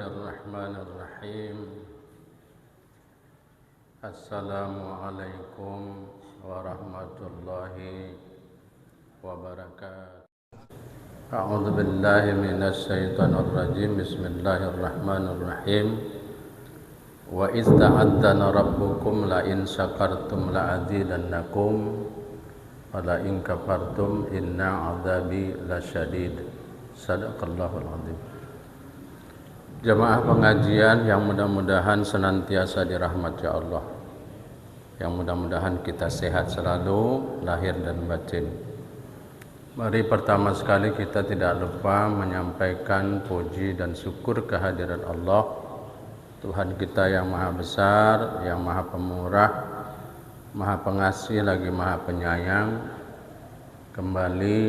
Bismillahirrahmanirrahim. Assalamualaikum warahmatullahi wabarakatuh. A'udzu billahi minasy syaithanir rajim. Bismillahirrahmanirrahim. Wa iz ta'adzana rabbukum la in syakartum la azidannakum wa la in kafartum inna 'adzabi lasyadid. Shadaqallahul azim. Jemaah pengajian yang mudah-mudahan senantiasa dirahmati Allah, yang mudah-mudahan kita sehat selalu lahir dan batin. Mari pertama sekali kita tidak lupa menyampaikan puji dan syukur kehadirat Allah, Tuhan kita yang maha besar, yang maha pemurah, maha pengasih lagi maha penyayang. Kembali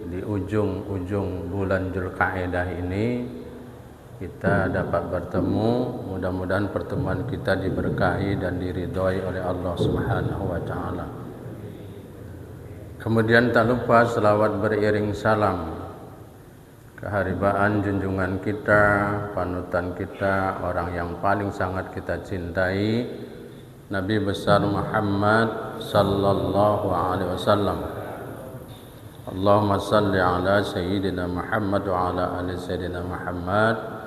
di ujung-ujung bulan Dzulqa'dah ini kita dapat bertemu, mudah-mudahan pertemuan kita diberkahi dan diridhoi oleh Allah Subhanahu wa taala. Kemudian tak lupa selawat beriring salam keharibaan junjungan kita, panutan kita, orang yang paling sangat kita cintai, Nabi besar Muhammad sallallahu alaihi wasallam. Allahumma salli ala sayyidina Muhammad wa ala ali sayyidina Muhammad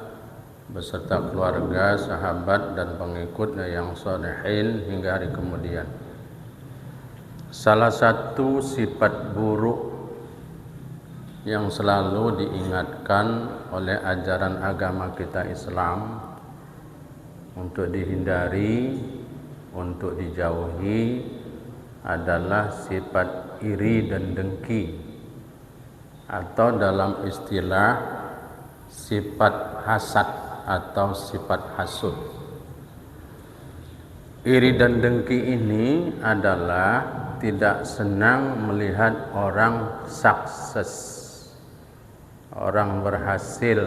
beserta keluarga, sahabat dan pengikutnya yang sholihin hingga hari kemudian. Salah satu sifat buruk yang selalu diingatkan oleh ajaran agama kita Islam untuk dihindari, untuk dijauhi adalah sifat iri dan dengki, atau dalam istilah sifat hasad atau sifat hasud. Iri dan dengki ini adalah tidak senang melihat orang sukses, orang berhasil,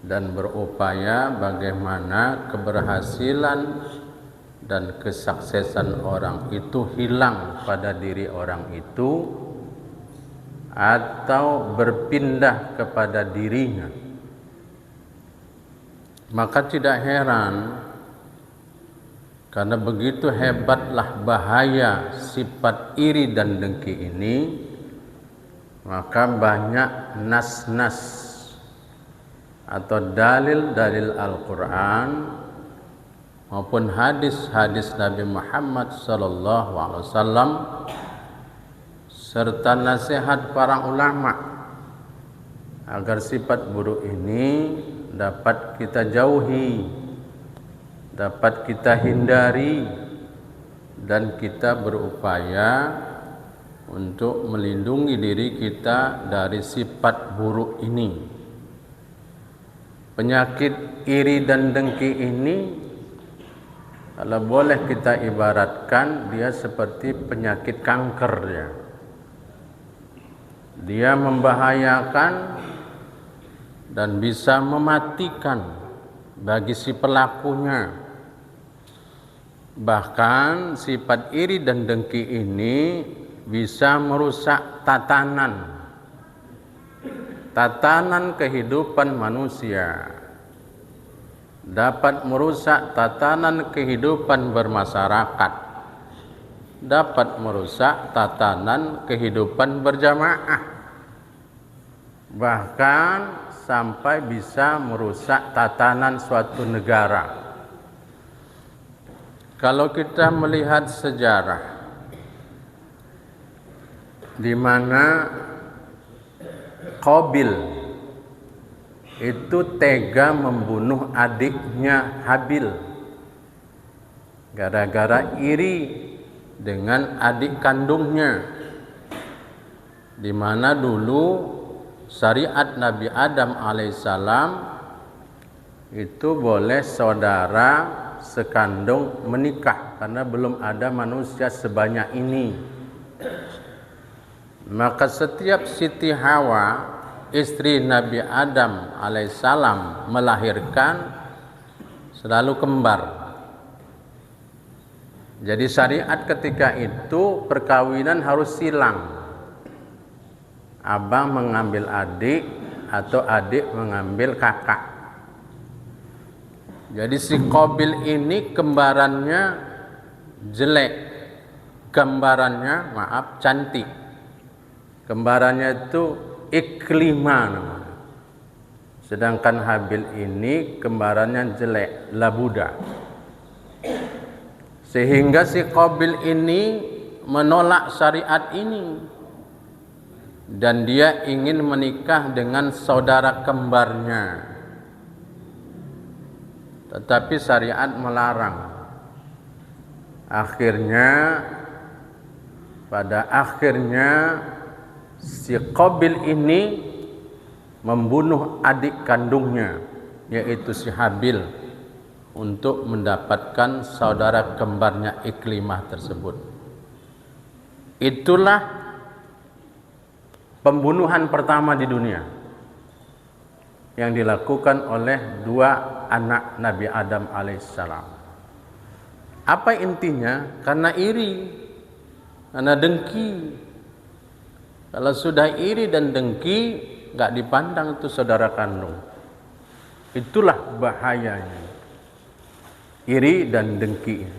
dan berupaya bagaimana keberhasilan dan kesuksesan orang itu hilang pada diri orang itu atau berpindah kepada dirinya. Maka tidak heran, karena begitu hebatlah bahaya sifat iri dan dengki ini, maka banyak nas-nas atau dalil-dalil Al-Quran maupun hadis-hadis Nabi Muhammad SAW serta nasihat para ulama agar sifat buruk ini dapat kita jauhi, dapat kita hindari, dan kita berupaya untuk melindungi diri kita dari sifat buruk ini. Penyakit iri dan dengki ini, kalau boleh kita ibaratkan, dia seperti penyakit kanker ya. Dia membahayakan dan bisa mematikan bagi si pelakunya. Bahkan sifat iri dan dengki ini bisa merusak tatanan kehidupan manusia, dapat merusak tatanan kehidupan bermasyarakat, dapat merusak tatanan kehidupan berjamaah, bahkan sampai bisa merusak tatanan suatu negara. Kalau kita melihat sejarah di mana Qabil itu tega membunuh adiknya Habil gara-gara iri dengan adik kandungnya, di mana dulu syariat Nabi Adam alaihissalam itu boleh saudara sekandung menikah karena belum ada manusia sebanyak ini. Maka setiap Siti Hawa, istri Nabi Adam alaihissalam, melahirkan selalu kembar. Jadi syariat ketika itu perkawinan harus silang. Abang mengambil adik atau adik mengambil kakak. Jadi si Qabil ini kembarannya jelek, gambarannya cantik. Kembarannya itu Iklimah namanya. Sedangkan Habil ini kembarannya jelek, Labuda. Sehingga si Qabil ini menolak syariat ini dan dia ingin menikah dengan saudara kembarnya. Tetapi syariat melarang. Pada akhirnya si Qabil ini membunuh adik kandungnya, yaitu si Habil, untuk mendapatkan saudara kembarnya Iklimah tersebut. Itulah pembunuhan pertama di dunia yang dilakukan oleh dua anak Nabi Adam alaihissalam. Apa intinya? Karena iri, karena dengki. Kalau sudah iri dan dengki, nggak dipandang itu saudara kandung. Itulah bahayanya, iri dan dengki.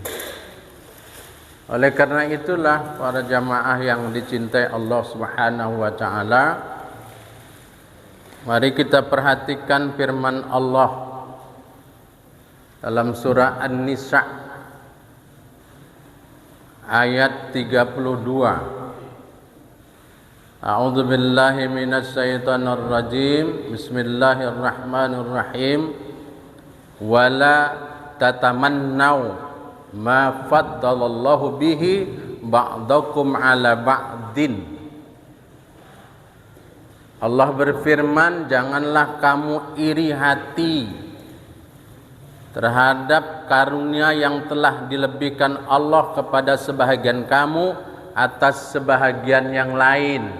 Oleh karena itulah para jamaah yang dicintai Allah Subhanahu wa taala, mari kita perhatikan firman Allah dalam surah An-Nisa ayat 32. A'udzu billahi minasy syaithanir rajim. Bismillahirrahmanirrahim. Wala tatamannau ma faddalallahu bihi ba'dakum ala ba'din. Allah berfirman, janganlah kamu iri hati terhadap karunia yang telah dilebihkan Allah kepada sebahagian kamu atas sebahagian yang lain.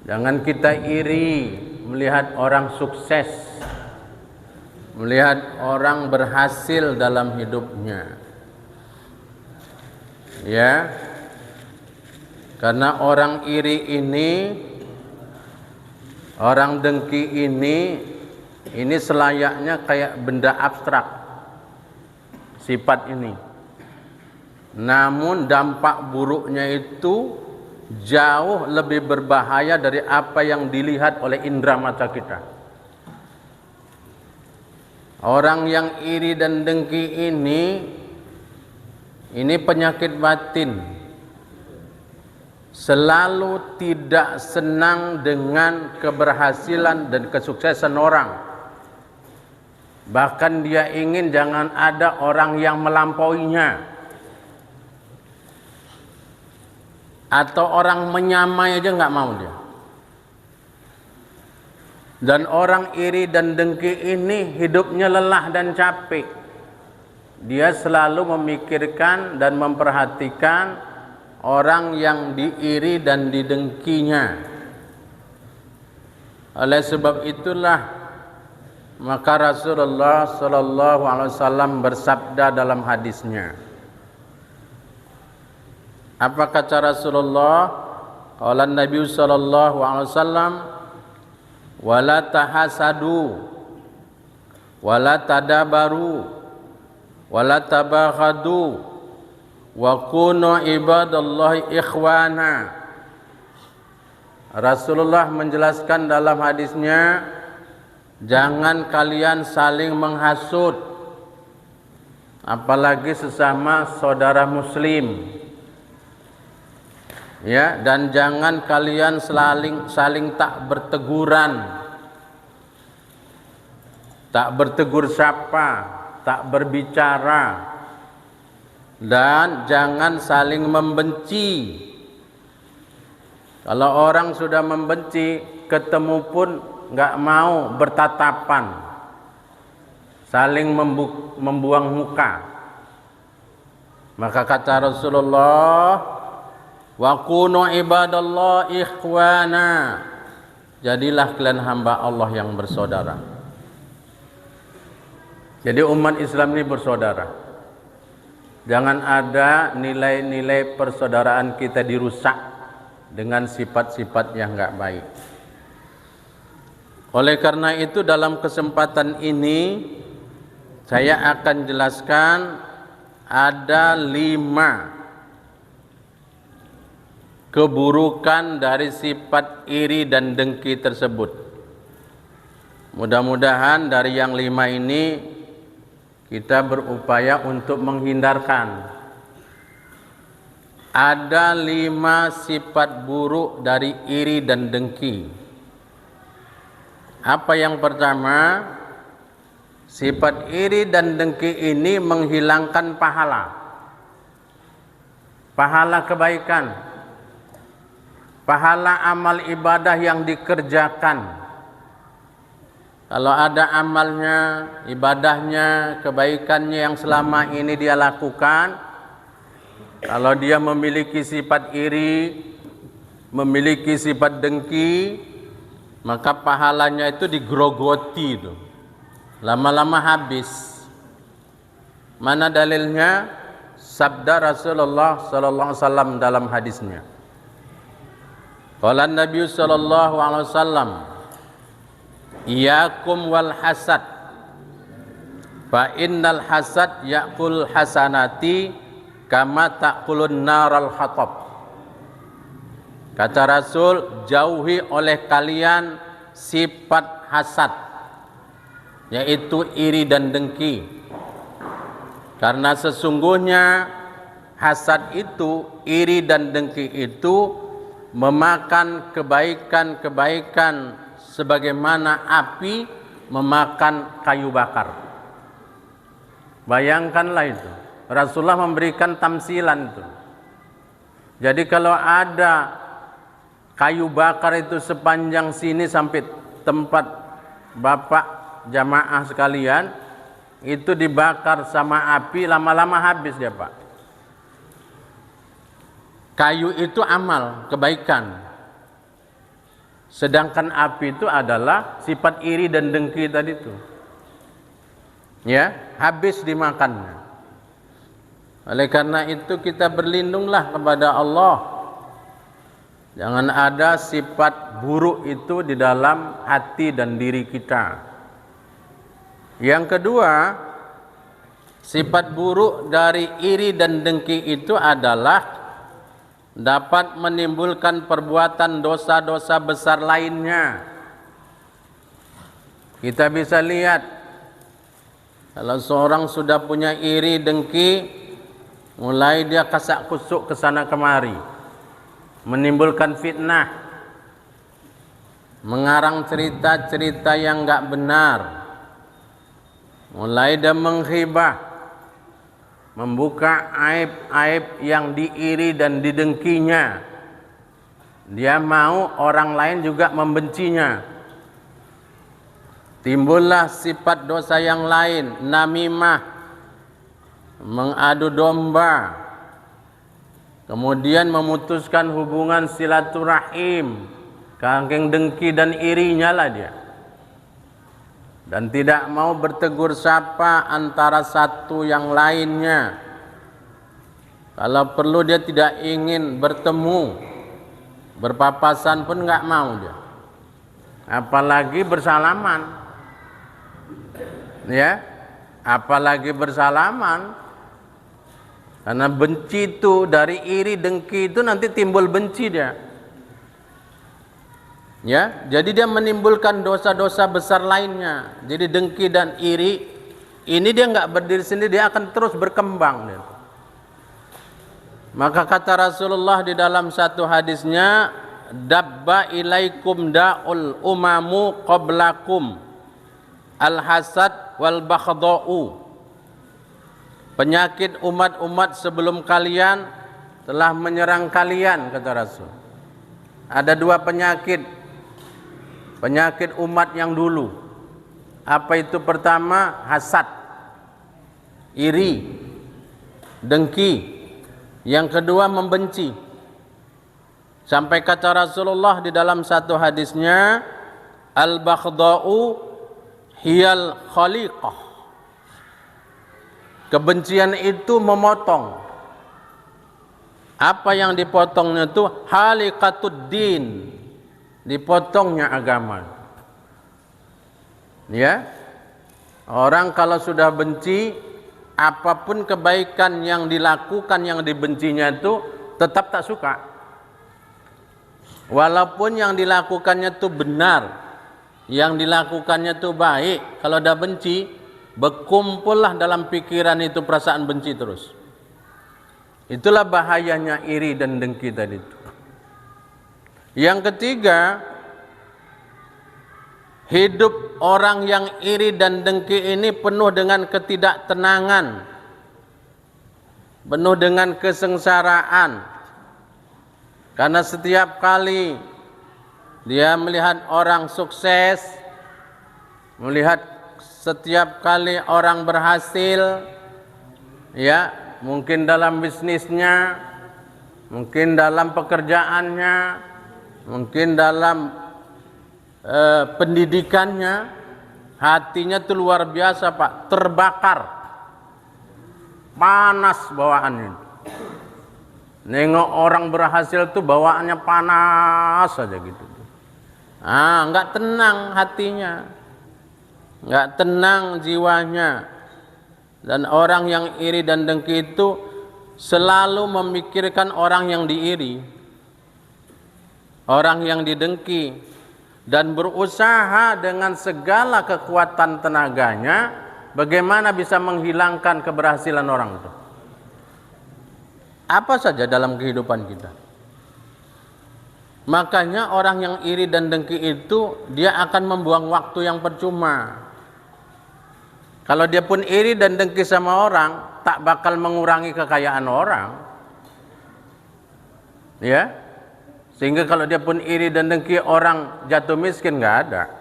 Jangan kita iri melihat orang sukses, melihat orang berhasil dalam hidupnya. Ya. Karena orang iri ini, orang dengki ini selayaknya kayak benda abstrak sifat ini. Namun dampak buruknya itu jauh lebih berbahaya dari apa yang dilihat oleh indera mata kita. Orang yang iri dan dengki ini penyakit batin. Selalu tidak senang dengan keberhasilan dan kesuksesan orang. Bahkan dia ingin jangan ada orang yang melampauinya, atau orang menyamai aja nggak mau dia. Dan orang iri dan dengki ini hidupnya lelah dan capek. Dia selalu memikirkan dan memperhatikan orang yang diiri dan didengkinya. Oleh sebab itulah maka Rasulullah sallallahu alaihi wasallam bersabda dalam hadisnya. Apa kata Rasulullah? Qala Nabi sallallahu alaihi wasallam, wala tahasadu wala tadabaru wala tabaghadu wa kunu ibadallahi ikhwana. Rasulullah menjelaskan dalam hadisnya, jangan kalian saling menghasut, apalagi sesama saudara muslim. Ya, dan jangan kalian saling tak berteguran. Tak bertegur sapa, tak berbicara. Dan jangan saling membenci. Kalau orang sudah membenci, ketemu pun nggak mau bertatapan, saling membuang muka. Maka kata Rasulullah, wa kunu ibadallah ikhwana, jadilah kalian hamba Allah yang bersaudara. Jadi umat Islam ini bersaudara. Jangan ada nilai-nilai persaudaraan kita dirusak dengan sifat-sifat yang enggak baik. Oleh karena itu dalam kesempatan ini Saya akan jelaskan ada 5 keburukan dari sifat iri dan dengki tersebut. Mudah-mudahan dari yang 5 ini kita berupaya untuk menghindarkan. Ada 5 sifat buruk dari iri dan dengki. Apa yang pertama? Sifat iri dan dengki ini menghilangkan pahala. Pahala kebaikan. Pahala amal ibadah yang dikerjakan. Kalau ada amalnya, ibadahnya, kebaikannya yang selama ini dia lakukan, kalau dia memiliki sifat iri, memiliki sifat dengki, maka pahalanya itu digrogoti itu. Lama-lama habis. Mana dalilnya? Sabda Rasulullah sallallahu alaihi wasallam dalam hadisnya. Qala Nabi sallallahu alaihi wasallam, "Iyyakum wal hasad. Fa innal hasad ya'kul hasanati kama ta'kulun naral hatab." Kata Rasul, jauhi oleh kalian sifat hasad, yaitu iri dan dengki. Karena sesungguhnya hasad itu, iri dan dengki itu memakan kebaikan-kebaikan sebagaimana api memakan kayu bakar. Bayangkanlah itu. Rasulullah memberikan tamsilan itu. Jadi kalau ada kayu bakar itu sepanjang sini sampai tempat Bapak jamaah sekalian, itu dibakar sama api, lama-lama habis dia, Pak. Kayu itu amal, kebaikan. Sedangkan api itu adalah sifat iri dan dengki tadi itu. Ya, habis dimakannya. Oleh karena itu kita berlindunglah kepada Allah. Jangan ada sifat buruk itu di dalam hati dan diri kita. Yang kedua, sifat buruk dari iri dan dengki itu adalah dapat menimbulkan perbuatan dosa-dosa besar lainnya. Kita bisa lihat, kalau seorang sudah punya iri dengki, mulai dia kasak kusuk ke sana kemari, menimbulkan fitnah, mengarang cerita-cerita yang enggak benar, mulai dia menghibah, membuka aib-aib yang diiri dan didengkinya. Dia mau orang lain juga membencinya. Timbullah sifat dosa yang lain, namimah, mengadu domba, kemudian memutuskan hubungan silaturahim, saking dengki dan irinya lah dia. Dan tidak mau bertegur sapa antara satu yang lainnya. Kalau perlu dia tidak ingin bertemu, berpapasan pun enggak mau dia. Apalagi bersalaman. Ya, apalagi bersalaman. Karena benci itu, dari iri dengki itu nanti timbul benci dia. Ya, jadi dia menimbulkan dosa-dosa besar lainnya. Jadi dengki dan iri ini dia enggak berdiri sendiri, dia akan terus berkembang dia. Maka kata Rasulullah di dalam satu hadisnya, dabba ilaikum da'ul umamu qablakum al-hasad wal baghdha'u. Penyakit umat-umat sebelum kalian telah menyerang kalian, kata Rasul. Ada 2 penyakit. Penyakit umat yang dulu. Apa itu? Pertama, hasad, iri, dengki. Yang kedua, membenci. Sampai kata Rasulullah di dalam satu hadisnya, al-baghdha'u hiyal khaliqah. Kebencian itu memotong. Apa yang dipotongnya itu? Halikatud din. Dipotongnya agama. Ya. Orang kalau sudah benci, apapun kebaikan yang dilakukan yang dibencinya itu tetap tak suka. Walaupun yang dilakukannya itu benar, yang dilakukannya itu baik, kalau udah benci, berkumpullah dalam pikiran itu perasaan benci terus. Itulah bahayanya iri dan dengki tadi itu. Yang ketiga, hidup orang yang iri dan dengki ini penuh dengan ketidaktenangan, penuh dengan kesengsaraan. Karena setiap kali dia melihat orang sukses, melihat setiap kali orang berhasil, ya, mungkin dalam bisnisnya, mungkin dalam pekerjaannya, mungkin dalam pendidikannya, hatinya itu luar biasa Pak, terbakar, panas bawaannya. Nengok orang berhasil tuh bawaannya panas saja gitu. Enggak tenang hatinya, enggak tenang jiwanya. Dan orang yang iri dan dengki itu selalu memikirkan orang yang diiri, orang yang didengki, dan berusaha dengan segala kekuatan tenaganya bagaimana bisa menghilangkan keberhasilan orang itu. Apa saja dalam kehidupan kita. Makanya orang yang iri dan dengki itu dia akan membuang waktu yang percuma. Kalau dia pun iri dan dengki sama orang, tak bakal mengurangi kekayaan orang. Ya. Sehingga kalau dia pun iri dan dengki orang jatuh miskin, nggak ada.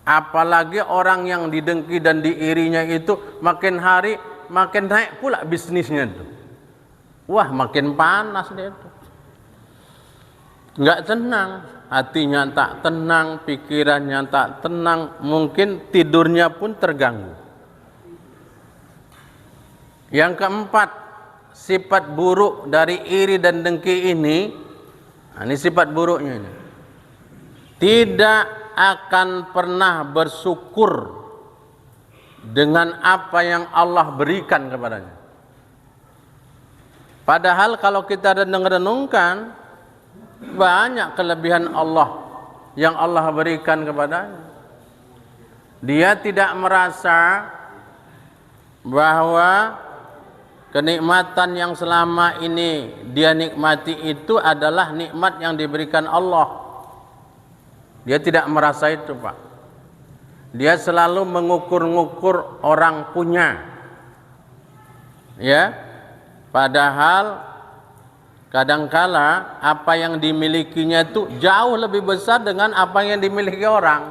Apalagi orang yang didengki dan diirinya itu makin hari makin naik pula bisnisnya itu. Wah, makin panas dia itu. Nggak tenang, hatinya tak tenang, pikirannya tak tenang, mungkin tidurnya pun terganggu. Yang keempat, sifat buruk dari iri dan dengki ini sifat buruknya ini. Tidak akan pernah bersyukur dengan apa yang Allah berikan kepadanya. Padahal kalau kita renung-renungkan, banyak kelebihan Allah yang Allah berikan kepadanya. Dia tidak merasa bahwa kenikmatan yang selama ini dia nikmati itu adalah nikmat yang diberikan Allah. Dia tidak merasa itu, Pak. Dia selalu mengukur-ngukur orang punya. Ya. Padahal kadangkala apa yang dimilikinya itu jauh lebih besar dengan apa yang dimiliki orang.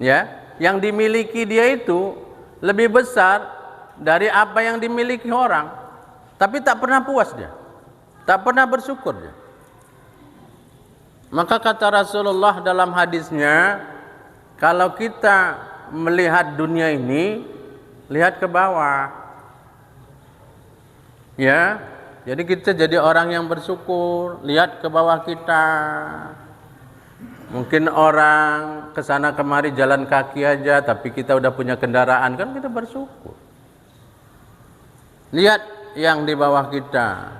Ya, yang dimiliki dia itu lebih besar dari apa yang dimiliki orang, tapi tak pernah puas dia, tak pernah bersyukur dia. Maka kata Rasulullah dalam hadisnya, kalau kita melihat dunia ini, lihat ke bawah. Ya, jadi kita jadi orang yang bersyukur, lihat ke bawah kita. Mungkin orang ke sana kemari jalan kaki aja, tapi kita udah punya kendaraan, kan kita bersyukur. Lihat yang di bawah kita.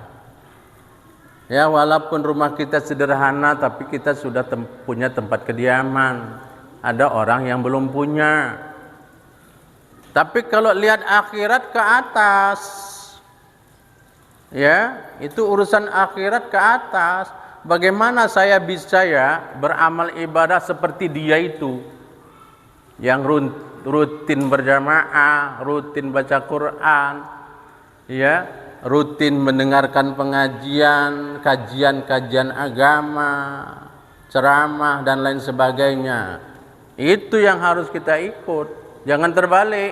Ya, walaupun rumah kita sederhana, tapi kita sudah punya tempat kediaman. Ada orang yang belum punya. Tapi kalau lihat akhirat ke atas, ya, itu urusan akhirat ke atas. Bagaimana saya bisa beramal ibadah seperti dia itu, yang rutin berjamaah, rutin baca Quran, ya, rutin mendengarkan pengajian, kajian agama, ceramah dan lain sebagainya. Itu yang harus kita ikut, jangan terbalik.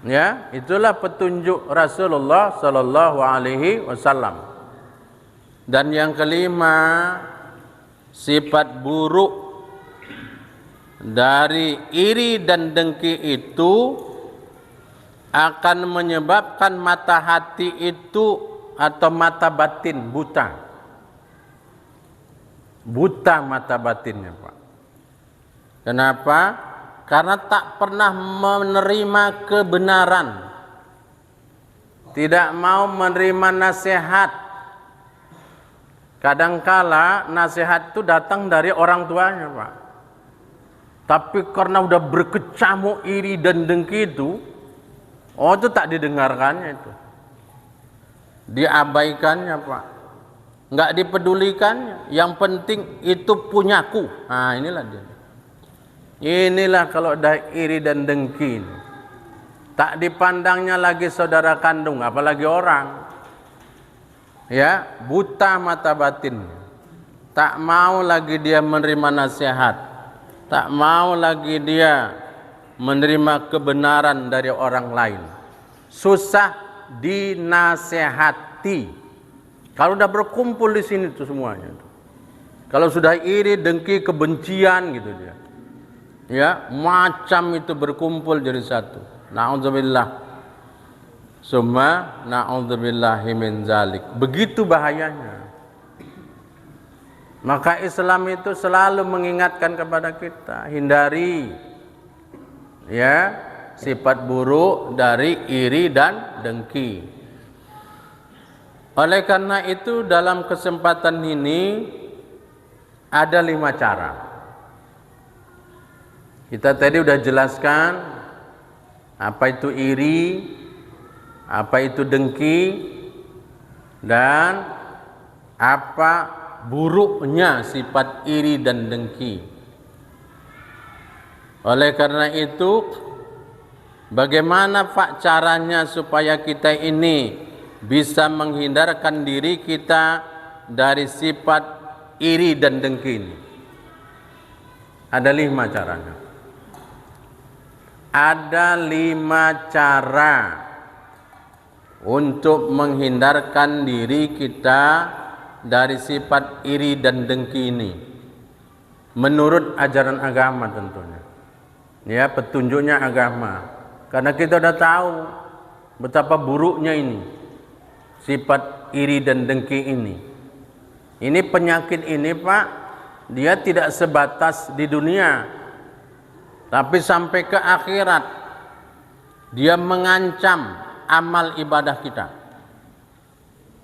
Ya, itulah petunjuk Rasulullah sallallahu alaihi wasallam. Dan yang kelima, sifat buruk dari iri dan dengki itu akan menyebabkan mata hati itu atau mata batin buta. Buta mata batinnya, Pak. Kenapa? Karena tak pernah menerima kebenaran, tidak mau menerima nasihat. Kadangkala nasihat itu datang dari orang tuanya, Pak. Tapi karena udah berkecamuk iri dan dengki itu, itu tak didengarkannya itu. Diabaikannya, Pak. Nggak dipedulikannya. Yang penting itu punyaku. Nah, inilah dia. Inilah kalau udah iri dan dengki. Tak dipandangnya lagi saudara kandung, apalagi orang. Ya, buta mata batin. Tak mau lagi dia menerima nasihat. Tak mau lagi dia menerima kebenaran dari orang lain. Susah dinasehati. Kalau udah berkumpul di sini tuh semuanya. Kalau sudah iri, dengki, kebencian gitu dia. Ya, macam itu berkumpul jadi satu. Na'udzubillah. Summa na'udzubillahi min zalik. Begitu bahayanya. Maka Islam itu selalu mengingatkan kepada kita, hindari ya sifat buruk dari iri dan dengki. Oleh karena itu dalam kesempatan ini ada 5 cara. Kita tadi udah jelaskan apa itu iri, apa itu dengki, dan apa buruknya sifat iri dan dengki. Oleh karena itu, bagaimana Pak caranya supaya kita ini bisa menghindarkan diri kita dari sifat iri dan dengki ini? Ada 5 caranya. Ada 5 cara untuk menghindarkan diri kita dari sifat iri dan dengki ini. Menurut ajaran agama tentunya. Ya, petunjuknya agama. Karena kita sudah tahu betapa buruknya ini. Sifat iri dan dengki ini. Ini penyakit ini, Pak, dia tidak sebatas di dunia. Tapi sampai ke akhirat. Dia mengancam amal ibadah kita.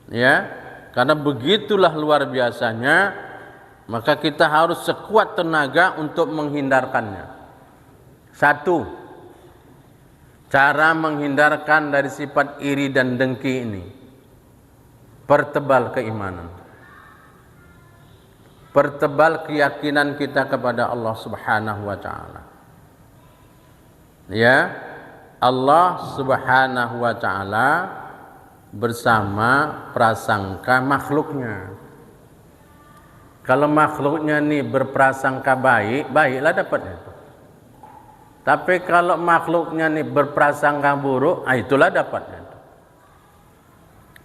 Ya, karena begitulah luar biasanya, maka kita harus sekuat tenaga untuk menghindarkannya. 1. Cara menghindarkan dari sifat iri dan dengki ini. Pertebal keimanan. Pertebal keyakinan kita kepada Allah Subhanahu wa taala. Ya, Allah Subhanahu wa taala bersama prasangka makhluknya. Kalau makhluknya nih berprasangka baik, baiklah dapatnya itu. Tapi kalau makhluknya nih berprasangka buruk, itulah dapatnya itu.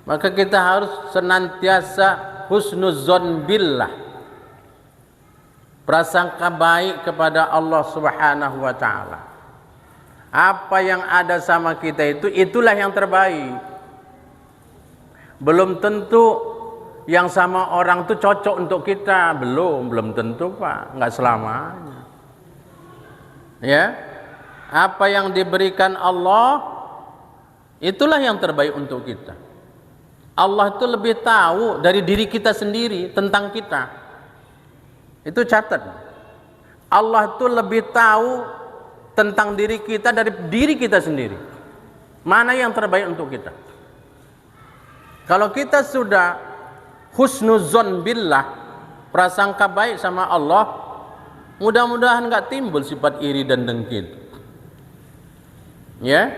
Maka kita harus senantiasa husnuzon billah, prasangka baik kepada Allah Subhanahu wa taala. Apa yang ada sama kita itu, itulah yang terbaik. Belum tentu yang sama orang itu cocok untuk kita. Belum tentu, Pak. Enggak selamanya. Ya, apa yang diberikan Allah, itulah yang terbaik untuk kita. Allah itu lebih tahu dari diri kita sendiri tentang kita. Itu catat. Allah itu lebih tahu tentang diri kita dari diri kita sendiri. Mana yang terbaik untuk kita? Kalau kita sudah husnuzon billah, prasangka baik sama Allah, mudah-mudahan enggak timbul sifat iri dan dengki. Ya,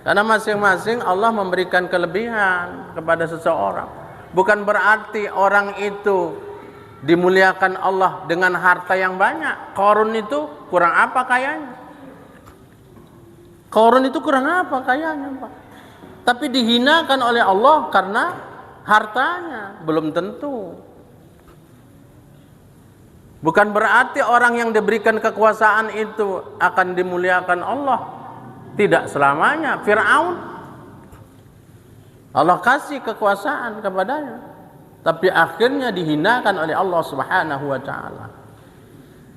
karena masing-masing Allah memberikan kelebihan kepada seseorang. Bukan berarti orang itu dimuliakan Allah dengan harta yang banyak. Qarun itu kurang apa kayanya? Qarun itu kurang apa kayanya, Pak? Tapi dihinakan oleh Allah karena hartanya. Belum tentu. Bukan berarti orang yang diberikan kekuasaan itu akan dimuliakan Allah. Tidak selamanya. Fir'aun, Allah kasih kekuasaan kepadanya, tapi akhirnya dihinakan oleh Allah Subhanahu wa taala.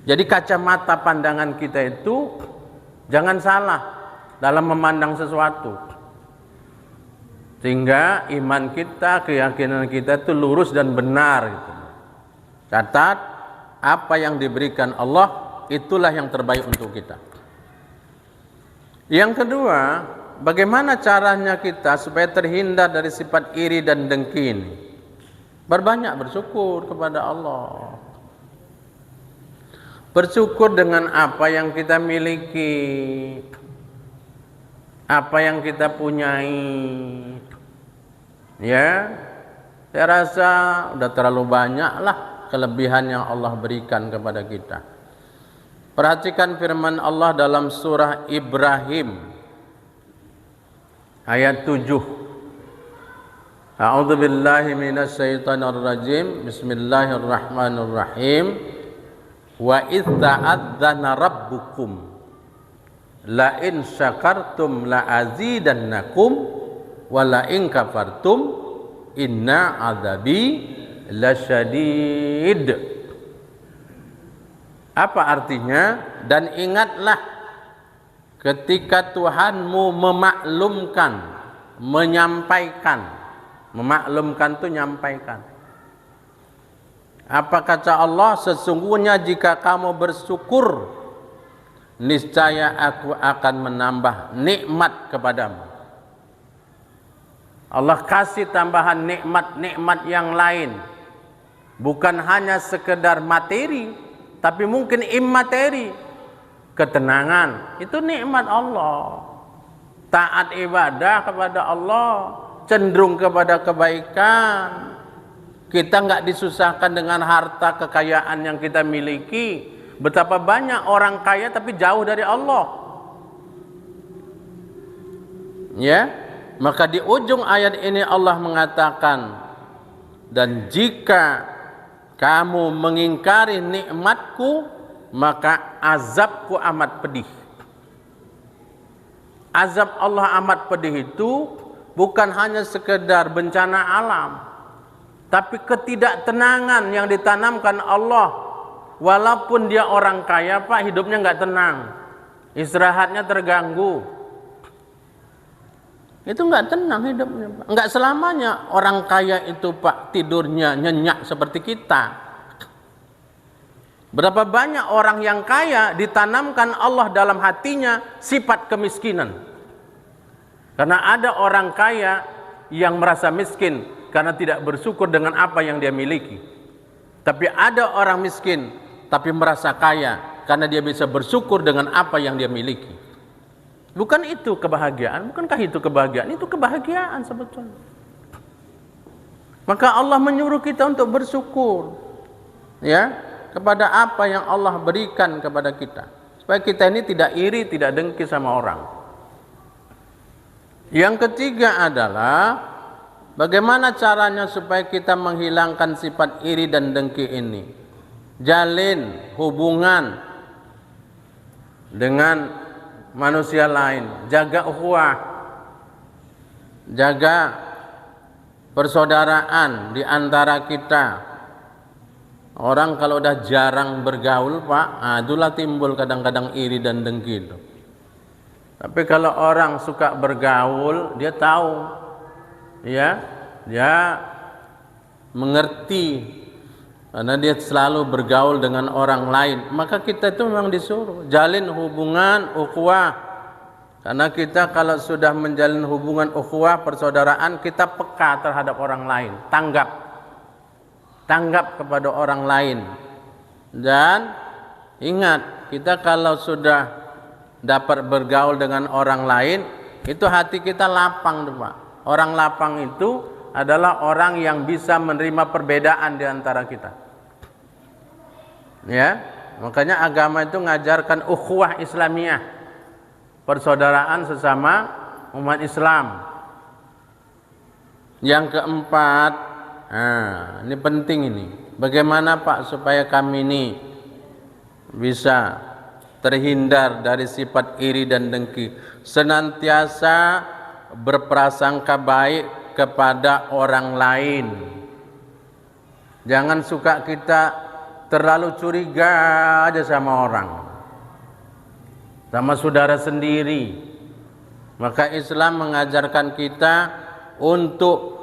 Jadi kacamata pandangan kita itu jangan salah dalam memandang sesuatu, sehingga iman kita, keyakinan kita itu lurus dan benar gitu. Catat, apa yang diberikan Allah itulah yang terbaik untuk kita. Yang kedua, bagaimana caranya kita supaya terhindar dari sifat iri dan dengki ini? Berbanyak bersyukur kepada Allah. Bersyukur dengan apa yang kita miliki, apa yang kita punyai. Ya, saya rasa udah terlalu banyak lah kelebihan yang Allah berikan kepada kita. Perhatikan firman Allah dalam surah Ibrahim ayat 7. A'udzu billahi minasy syaithanir rajim. Bismillahirrahmanirrahim. Wa idz ta'adzana rabbukum la in syakartum la azidannakum wa la in kafartum inna adzabi lasyadid. Apa artinya? Dan ingatlah ketika Tuhanmu memaklumkan, menyampaikan. Memaklumkan itu nyampaikan. Apa kata Allah? Sesungguhnya jika kamu bersyukur, niscaya aku akan menambah nikmat kepadamu. Allah kasih tambahan nikmat-nikmat yang lain, bukan hanya sekedar materi, tapi mungkin immateri. Ketenangan itu nikmat Allah. Taat ibadah kepada Allah, cenderung kepada kebaikan. Kita nggak disusahkan dengan harta kekayaan yang kita miliki. Betapa banyak orang kaya tapi jauh dari Allah. Ya, maka di ujung ayat ini Allah mengatakan, dan jika kamu mengingkari nikmatku, maka azabku amat pedih. Azab Allah amat pedih itu bukan hanya sekedar bencana alam, tapi ketidaktenangan yang ditanamkan Allah. Walaupun dia orang kaya, Pak, hidupnya nggak tenang, istirahatnya terganggu. Itu nggak tenang hidupnya, Pak. Nggak selamanya orang kaya itu, Pak, tidurnya nyenyak seperti kita. Berapa banyak orang yang kaya ditanamkan Allah dalam hatinya sifat kemiskinan. Karena ada orang kaya yang merasa miskin karena tidak bersyukur dengan apa yang dia miliki. Tapi ada orang miskin tapi merasa kaya karena dia bisa bersyukur dengan apa yang dia miliki. Bukan itu kebahagiaan? Bukankah itu kebahagiaan? Itu kebahagiaan sebetulnya. Maka Allah menyuruh kita untuk bersyukur, ya, kepada apa yang Allah berikan kepada kita, supaya kita ini tidak iri, tidak dengki sama orang. Yang ketiga adalah bagaimana caranya supaya kita menghilangkan sifat iri dan dengki ini. Jalin hubungan dengan manusia lain, jaga ukhuwah, jaga persaudaraan di antara kita. Orang kalau udah jarang bergaul, Pak, itulah timbul kadang-kadang iri dan dengki itu. Tapi kalau orang suka bergaul, dia tahu, ya, dia mengerti, karena dia selalu bergaul dengan orang lain. Maka kita itu memang disuruh jalin hubungan ukhuwah. Karena kita kalau sudah menjalin hubungan ukhuwah, persaudaraan, kita peka terhadap orang lain, tanggap kepada orang lain. Dan ingat, kita kalau sudah dapat bergaul dengan orang lain, itu hati kita lapang, Pak. Orang lapang itu adalah orang yang bisa menerima perbedaan di antara kita. Ya, makanya agama itu mengajarkan ukhuwah Islamiyah, persaudaraan sesama umat Islam. Yang keempat, ini penting ini. Bagaimana, Pak, supaya kami ini bisa terhindar dari sifat iri dan dengki? Senantiasa berprasangka baik kepada orang lain. Jangan suka kita terlalu curiga aja sama orang, sama saudara sendiri. Maka Islam mengajarkan kita untuk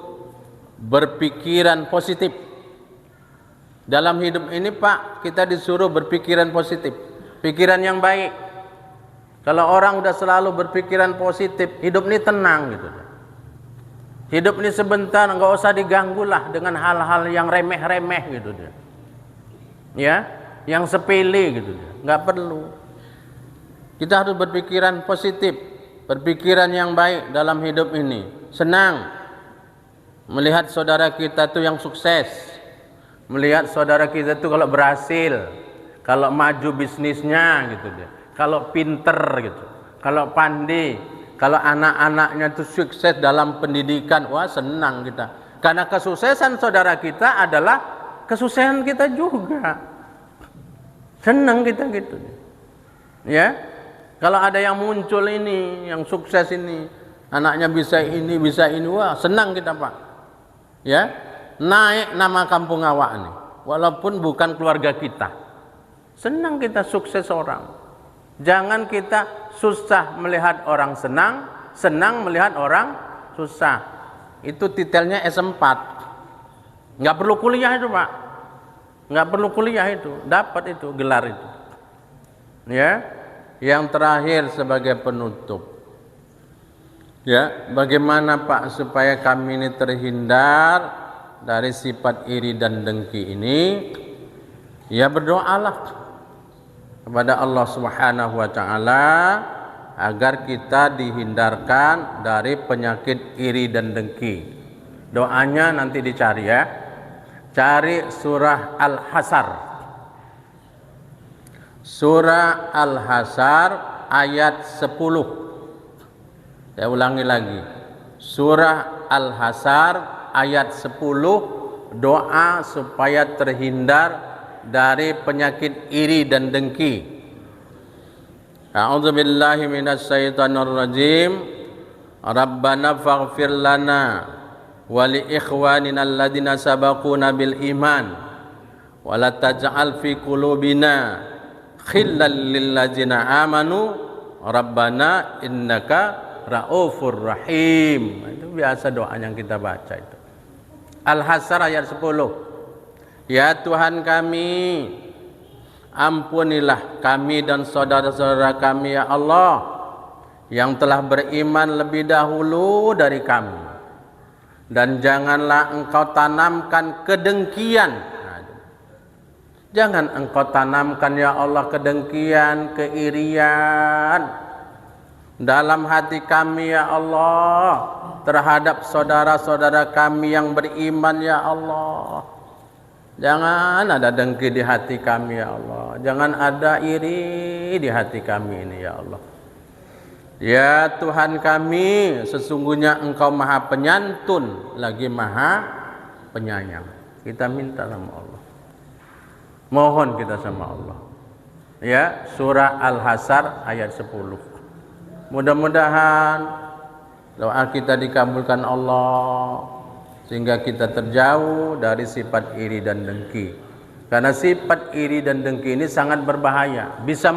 berpikiran positif. Dalam hidup ini Pak, kita disuruh berpikiran positif, pikiran yang baik. Kalau orang udah selalu berpikiran positif, hidup ini tenang gitu. Hidup ini sebentar, nggak usah diganggu lah dengan hal-hal yang remeh-remeh gitu dia. Ya, yang sepele gitu dia. Nggak perlu. Kita harus berpikiran positif, berpikiran yang baik dalam hidup ini. Senang melihat saudara kita tuh yang sukses, melihat saudara kita tuh kalau berhasil, kalau maju bisnisnya gitu dia, kalau pinter gitu, kalau pandai. Kalau anak-anaknya itu sukses dalam pendidikan, wah senang kita. Karena kesuksesan saudara kita adalah kesuksesan kita juga. Senang kita gitu. Ya. Kalau ada yang muncul ini, yang sukses ini, anaknya bisa ini, wah senang kita Pak. Ya. Naik nama kampung awak nih, walaupun bukan keluarga kita. Senang kita sukses orang. Jangan kita susah melihat orang senang, senang melihat orang susah. Itu titelnya S4. Nggak perlu kuliah itu Pak. Nggak perlu kuliah itu, dapat itu gelar itu. Ya, yang terakhir sebagai penutup. Ya, bagaimana Pak supaya kami ini terhindar dari sifat iri dan dengki ini? Ya berdoalah kepada Allah Subhanahu wa taala agar kita dihindarkan dari penyakit iri dan dengki. Doanya nanti dicari ya. Cari surah Al-Hasr. Surah Al-Hasr ayat 10. Saya ulangi lagi. Surah Al-Hasr ayat 10, doa supaya terhindar dari penyakit iri dan dengki. A'udzu billahi minasyaitonir rajim. Rabbana faghfir lana wa li ikhwanina alladziina sabaquna bil iman wa la taj'al fi qulubina khillal lil ladzina amanu rabbana innaka raufur rahim. Itu biasa doa yang kita baca itu. Al-Hasr ayat 10. Ya Tuhan kami, ampunilah kami dan saudara-saudara kami ya Allah yang telah beriman lebih dahulu dari kami, dan janganlah Engkau tanamkan kedengkian. Jangan Engkau tanamkan ya Allah kedengkian, keirian dalam hati kami ya Allah terhadap saudara-saudara kami yang beriman ya Allah. Jangan ada dengki di hati kami ya Allah. Jangan ada iri di hati kami ini ya Allah. Ya Tuhan kami, sesungguhnya Engkau Maha Penyantun lagi Maha Penyayang. Kita minta sama Allah. Mohon kita sama Allah. Ya, surah Al-Hasr ayat 10. Mudah-mudahan doa kita dikabulkan Allah, sehingga kita terjauh dari sifat iri dan dengki. Karena sifat iri dan dengki ini sangat berbahaya, bisa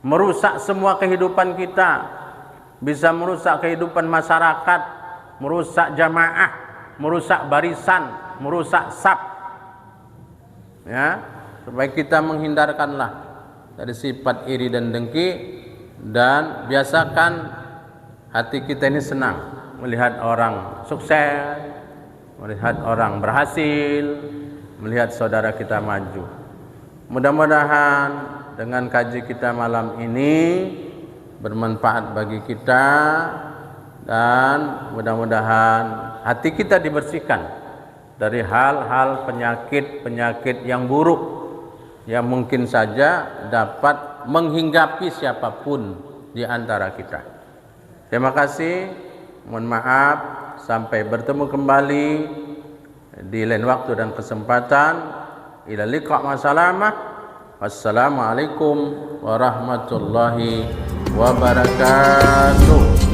merusak semua kehidupan kita, bisa merusak kehidupan masyarakat, merusak jamaah, merusak barisan, merusak saf. Ya, supaya kita menghindarkanlah dari sifat iri dan dengki, dan biasakan hati kita ini senang melihat orang sukses, melihat orang berhasil, melihat saudara kita maju. Mudah-mudahan dengan kaji kita malam ini bermanfaat bagi kita, dan mudah-mudahan hati kita dibersihkan dari hal-hal penyakit-penyakit yang buruk yang mungkin saja dapat menghinggapi siapapun di antara kita. Terima kasih. Mohon maaf, sampai bertemu kembali di lain waktu dan kesempatan. Ila liqa' ma salamah. Wassalamualaikum warahmatullahi wabarakatuh.